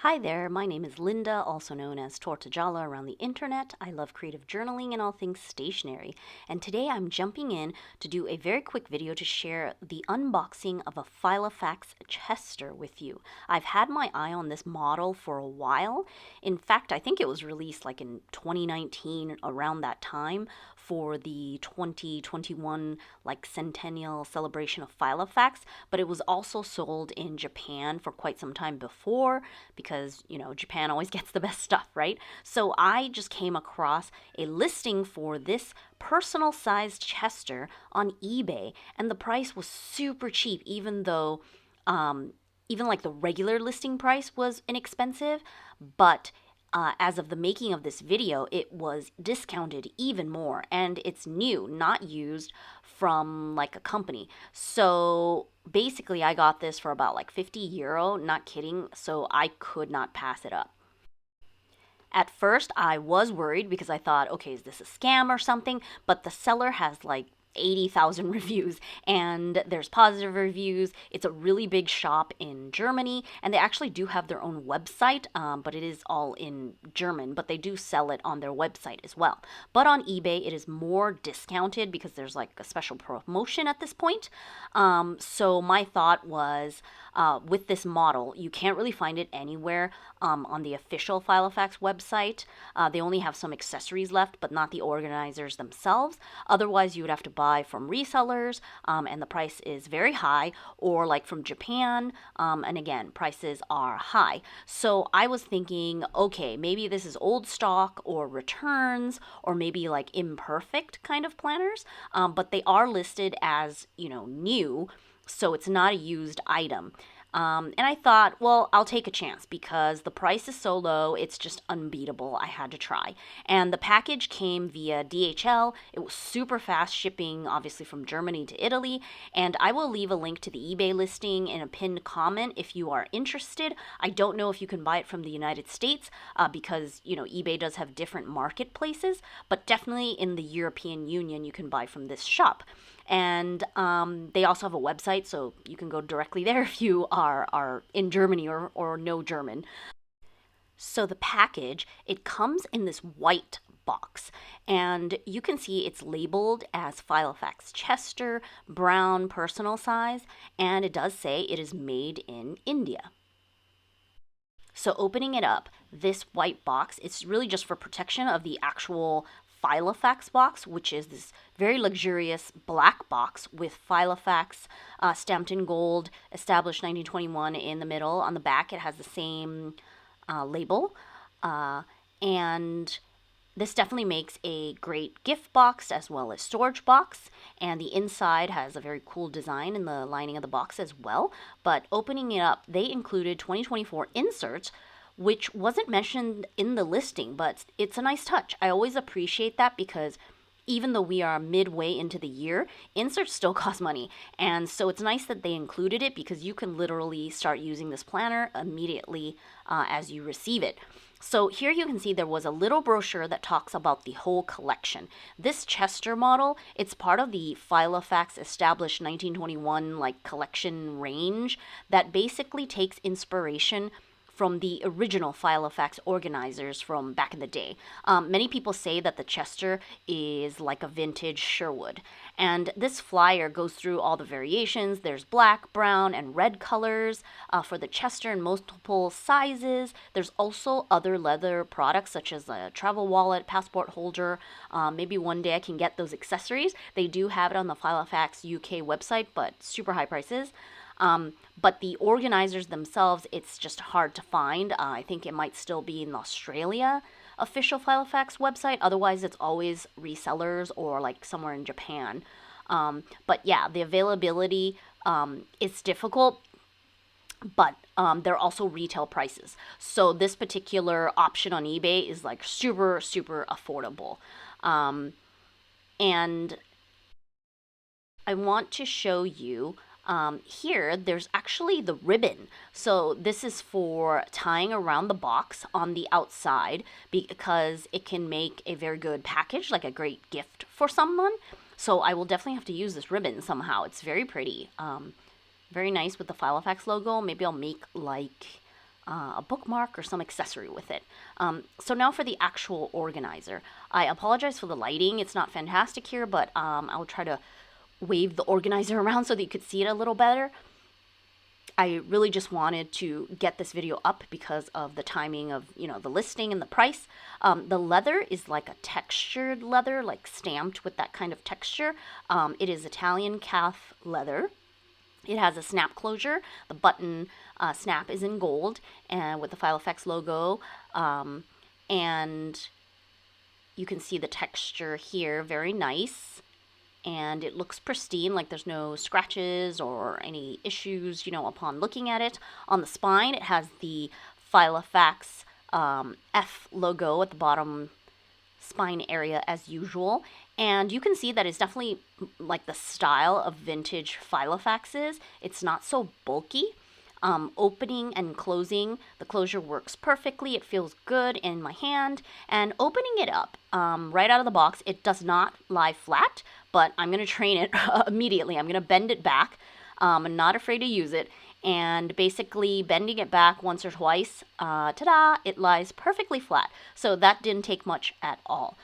Hi there, my name is Linda, also known as Tortagialla around the internet. I love creative journaling and all things stationery. And today I'm jumping in to do a very quick video to share the unboxing of a Filofax Chester with you. I've had my eye on this model for a while. In fact, I think it was released like in 2019, around that time, for the 2021 like centennial celebration of Filofax, but it was also sold in Japan for quite some time before because, Japan always gets the best stuff, right? So I just came across a listing for this personal sized Chester on eBay, and the price was super cheap, even though even like the regular listing price was inexpensive, but as of the making of this video, it was discounted even more, and it's new, not used from like a company. So basically, I got this for about like 50 euro, not kidding, so I could not pass it up. At first, I was worried because I thought, okay, is this a scam or something? But the seller has like 80,000 reviews, and there's positive reviews. It's a really big shop in Germany, and they actually do have their own website, but it is all in German, but they do sell it on their website as well. But on eBay, it is more discounted because there's like a special promotion at this point. So my thought was, with this model, you can't really find it anywhere on the official Filofax website. They only have some accessories left, but not the organizers themselves. Otherwise, you would have to buy from resellers, and the price is very high, or like from Japan, and again, prices are high. So I was thinking, okay, maybe this is old stock or returns, or maybe like imperfect kind of planners, but they are listed as, new, so it's not a used item. And I thought, well, I'll take a chance because the price is so low, it's just unbeatable. I had to try. And the package came via DHL. It was super fast shipping, obviously from Germany to Italy. And I will leave a link to the eBay listing in a pinned comment if you are interested. I don't know if you can buy it from the United States because, eBay does have different marketplaces, but definitely in the European Union, you can buy from this shop. And they also have a website, so you can go directly there if you are in Germany or know German. So the package, it comes in this white box, and you can see it's labeled as Filofax Chester, brown, personal size, and it does say it is made in India. So opening it up, this white box, it's really just for protection of the actual Filofax box, which is this very luxurious black box with Filofax stamped in gold, established 1921 in the middle. On the back, it has the same label. And this definitely makes a great gift box as well as storage box. And the inside has a very cool design in the lining of the box as well. But opening it up, they included 2024 inserts, which wasn't mentioned in the listing, but it's a nice touch. I always appreciate that because even though we are midway into the year, inserts still cost money. And so it's nice that they included it because you can literally start using this planner immediately as you receive it. So here you can see there was a little brochure that talks about the whole collection. This Chester model, it's part of the Filofax established 1921 like collection range that basically takes inspiration from the original Filofax organizers from back in the day. Many people say that the Chester is like a vintage Sherwood. And this flyer goes through all the variations. There's black, brown, and red colors for the Chester in multiple sizes. There's also other leather products such as a travel wallet, passport holder. Maybe one day I can get those accessories. They do have it on the Filofax UK website, but super high prices. But the organizers themselves, it's just hard to find. I think it might still be in the Australia official Filofax website. Otherwise, it's always resellers or like somewhere in Japan. But yeah, the availability is difficult, but they're also retail prices. So this particular option on eBay is like super, super affordable. And I want to show you here, there's actually the ribbon. So this is for tying around the box on the outside because it can make a very good package, like a great gift for someone. So I will definitely have to use this ribbon somehow. It's very pretty. Very nice with the Filofax logo. Maybe I'll make like a bookmark or some accessory with it. So now for the actual organizer. I apologize for the lighting. It's not fantastic here, but I'll try to wave the organizer around so that you could see it a little better. I really just wanted to get this video up because of the timing of, the listing and the price. The leather is like a textured leather, like stamped with that kind of texture. It is Italian calf leather. It has a snap closure. The button snap is in gold and with the Filofax logo. And you can see the texture here, very nice. And it looks pristine, like there's no scratches or any issues, upon looking at it. On the spine, it has the Filofax F logo at the bottom spine area as usual. And you can see that it's definitely like the style of vintage Filofaxes. It's not so bulky. Opening and closing, the closure works perfectly. It feels good in my hand. And opening it up right out of the box, it does not lie flat, but I'm going to train it immediately. I'm going to bend it back. I'm not afraid to use it. And basically bending it back once or twice, ta-da, it lies perfectly flat. So that didn't take much at all.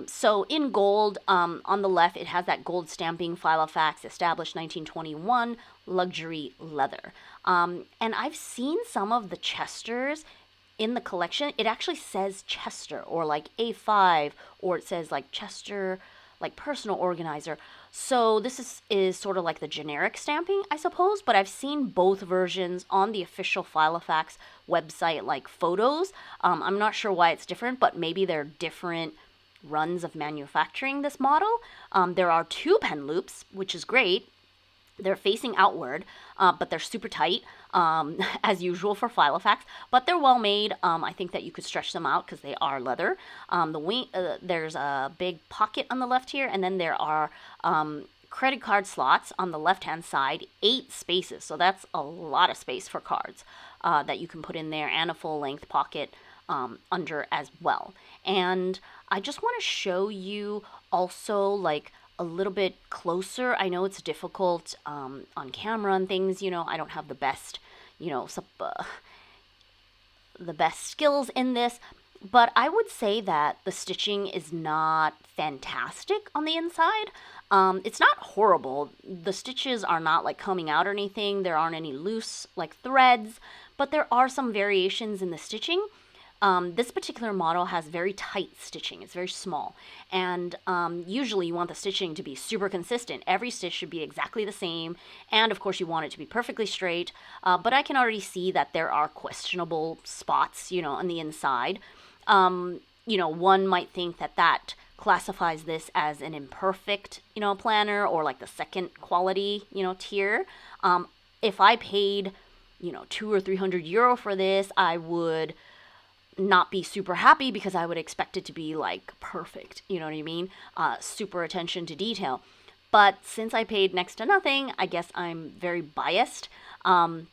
So in gold, on the left, it has that gold stamping, Filofax, established 1921, luxury leather. And I've seen some of the Chesters in the collection. It actually says Chester or like A5, or it says like Chester, like Personal Organizer. So this is sort of like the generic stamping, I suppose, but I've seen both versions on the official Filofax website, like photos. I'm not sure why it's different, but maybe they're different runs of manufacturing this model. There are 2 pen loops, which is great. They're facing outward, but they're super tight, as usual for Filofax, but they're well made. I think that you could stretch them out because they are leather. There's a big pocket on the left here, and then there are credit card slots on the left-hand side, 8 spaces. So that's a lot of space for cards that you can put in there, and a full-length pocket under as well. And I just want to show you also like a little bit closer. I know it's difficult on camera and things, I don't have the best, the best skills in this, but I would say that the stitching is not fantastic on the inside. It's not horrible. The stitches are not like coming out or anything. There aren't any loose like threads, but there are some variations in the stitching. This particular model has very tight stitching. It's very small. And usually you want the stitching to be super consistent. Every stitch should be exactly the same. And of course you want it to be perfectly straight. But I can already see that there are questionable spots, on the inside. One might think that classifies this as an imperfect, planner, or like the second quality, tier. If I paid, 200 or 300 euro for this, I would not be super happy because I would expect it to be like perfect, you know what I mean? Super attention to detail. But since I paid next to nothing, I guess I'm very biased. On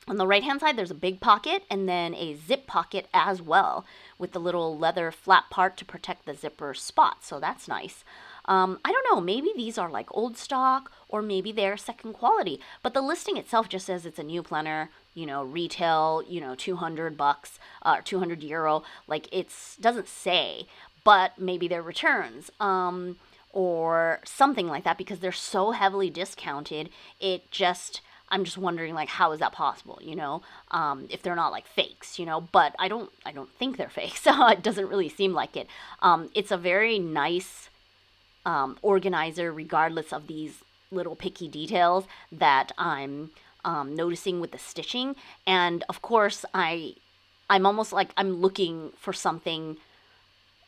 the right hand side, there's a big pocket and then a zip pocket as well with the little leather flap part to protect the zipper spot. So that's nice. I don't know, maybe these are like old stock or maybe they're second quality, but the listing itself just says it's a new planner, retail, $200, 200 euro, like it's doesn't say, but maybe they're returns, or something like that, because they're so heavily discounted. I'm just wondering, like, how is that possible, if they're not like fakes, but I don't think they're fake, so it doesn't really seem like it. It's a very nice organizer, regardless of these little picky details that I'm noticing with the stitching. And of course, I'm almost like I'm looking for something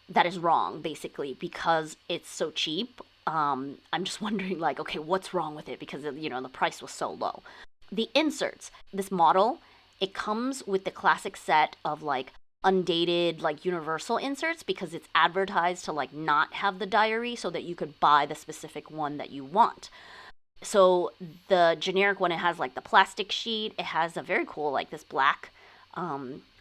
that is wrong, basically, because it's so cheap. I'm just wondering, like, okay, what's wrong with it? Because, the price was so low. The inserts, this model, it comes with the classic set of like undated, like universal inserts, because it's advertised to like not have the diary so that you could buy the specific one that you want. So the generic one, it has like the plastic sheet. It has a very cool, like this black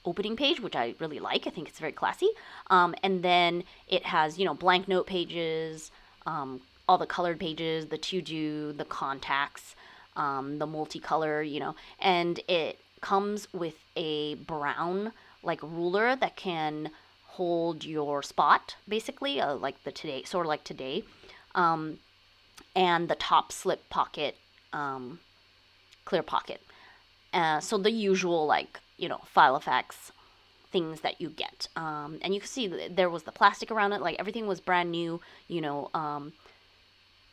opening page, which I really like. I think it's very classy. And then it has, blank note pages, all the colored pages, the to-do, the contacts, the multicolor, and it comes with a brown like ruler that can hold your spot, basically, like the today, sort of like today, and the top slip pocket, clear pocket. So the usual, like, Filofax things that you get. And you can see there was the plastic around it, like everything was brand new,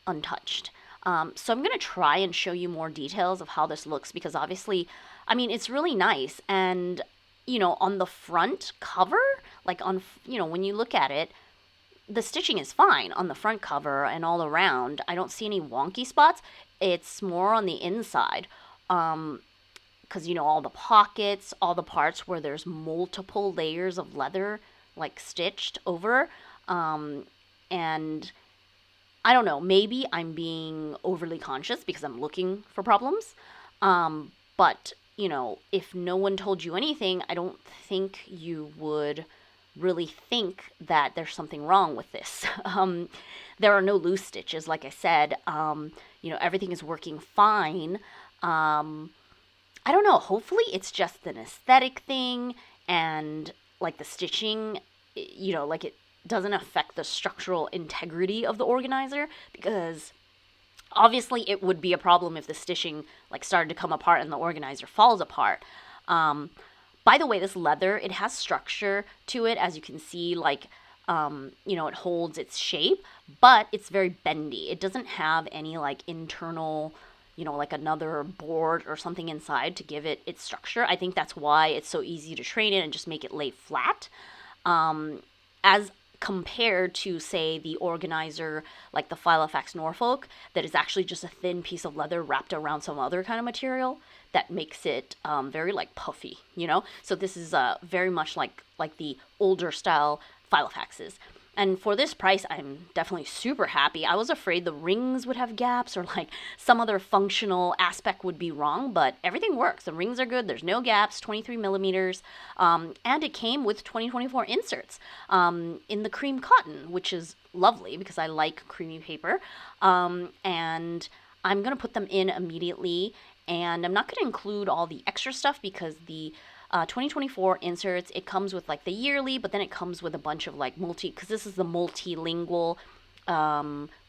untouched. So I'm going to try and show you more details of how this looks, because obviously, I mean, it's really nice. And, on the front cover, like when you look at it, the stitching is fine on the front cover and all around. I don't see any wonky spots. It's more on the inside. Because, all the pockets, all the parts where there's multiple layers of leather, like, stitched over. And I don't know, maybe I'm being overly conscious because I'm looking for problems. But, if no one told you anything, I don't think you would really think that there's something wrong with this. There are no loose stitches, like I said. Everything is working fine. I don't know, hopefully it's just an aesthetic thing, and like the stitching, like it doesn't affect the structural integrity of the organizer, because obviously it would be a problem if the stitching like started to come apart and the organizer falls apart. By the way, this leather, it has structure to it, as you can see, like, it holds its shape, but it's very bendy. It doesn't have any like internal, like another board or something inside to give it its structure. I think that's why it's so easy to train it and just make it lay flat. As compared to, say, the organizer, like the Filofax Norfolk, that is actually just a thin piece of leather wrapped around some other kind of material that makes it very, like, puffy, So this is very much like the older style Filofaxes. And for this price, I'm definitely super happy. I was afraid the rings would have gaps or like some other functional aspect would be wrong, but everything works. The rings are good. There's no gaps, 23 millimeters. And it came with 2024 inserts in the cream cotton, which is lovely because I like creamy paper. And I'm going to put them in immediately. And I'm not going to include all the extra stuff because the 2024 inserts, it comes with like the yearly, but then it comes with a bunch of like because this is the multilingual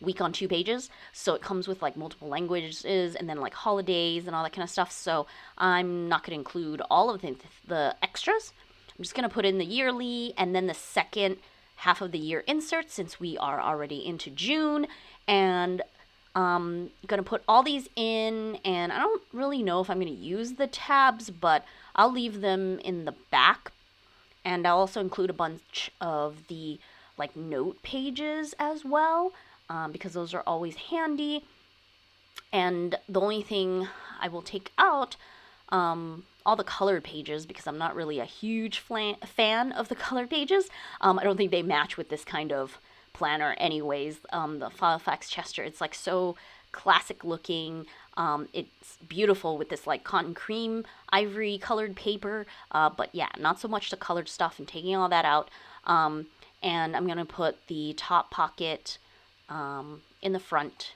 week on 2 pages. So it comes with like multiple languages and then like holidays and all that kind of stuff. So I'm not going to include all of the extras. I'm just going to put in the yearly and then the second half of the year inserts, since we are already into June. And I'm going to put all these in, and I don't really know if I'm going to use the tabs, but I'll leave them in the back. And I'll also include a bunch of the like note pages as well, because those are always handy. And the only thing I will take out, all the colored pages, because I'm not really a huge fan of the colored pages. I don't think they match with this kind of planner anyways. The Filofax Chester, it's like so classic looking. It's beautiful with this like cotton cream ivory colored paper, but yeah, not so much the colored stuff, and taking all that out. And I'm gonna put the top pocket in the front,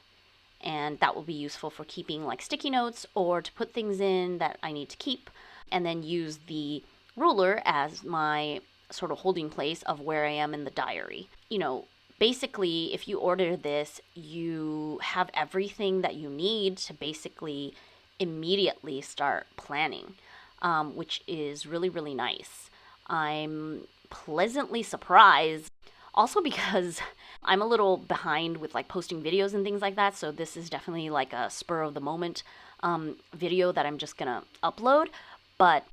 and that will be useful for keeping like sticky notes or to put things in that I need to keep, and then use the ruler as my sort of holding place of where I am in the diary. Basically, if you order this, you have everything that you need to basically immediately start planning, which is really, really nice. I'm pleasantly surprised, also because I'm a little behind with like posting videos and things like that, so this is definitely like a spur of the moment video that I'm just gonna upload. But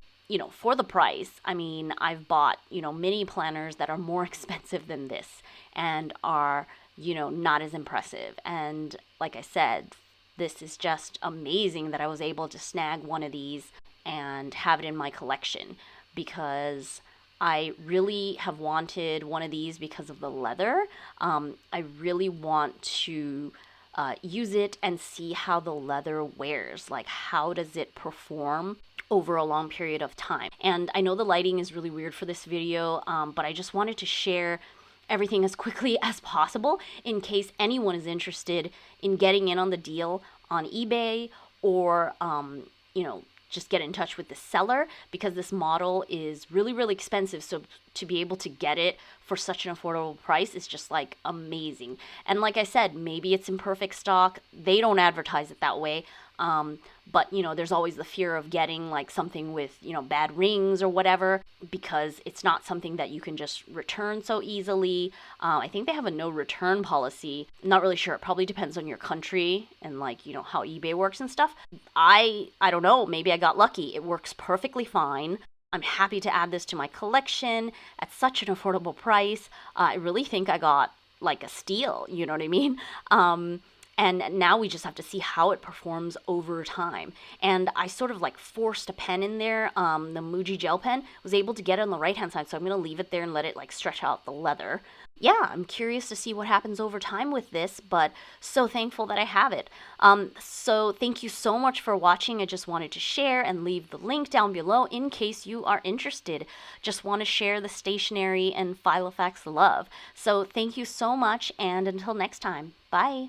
for the price, I mean, I've bought, mini planners that are more expensive than this and are, not as impressive. And like I said, this is just amazing that I was able to snag one of these and have it in my collection, because I really have wanted one of these because of the leather. I really want to use it and see how the leather wears. Like, how does it perform over a long period of time? And I know the lighting is really weird for this video, but I just wanted to share everything as quickly as possible in case anyone is interested in getting in on the deal on eBay, or just get in touch with the seller, because this model is really, really expensive. So to be able to get it for such an affordable price is just like amazing. And like I said, maybe it's in perfect stock. They don't advertise it that way. But you know, there's always the fear of getting like something with, you know, bad rings or whatever, because it's not something that you can just return so easily. I think they have a no return policy. Not really sure. It probably depends on your country and like, you know, how eBay works and stuff. I don't know. Maybe I got lucky. It works perfectly fine. I'm happy to add this to my collection at such an affordable price. I really think I got like a steal, you know what I mean? And now we just have to see how it performs over time. And I sort of like forced a pen in there, the Muji gel pen, was able to get it on the right-hand side, so I'm going to leave it there and let it like stretch out the leather. Yeah, I'm curious to see what happens over time with this, but so thankful that I have it. So thank you so much for watching. I just wanted to share and leave the link down below in case you are interested. Just want to share the stationery and Filofax love. So thank you so much, and until next time, bye.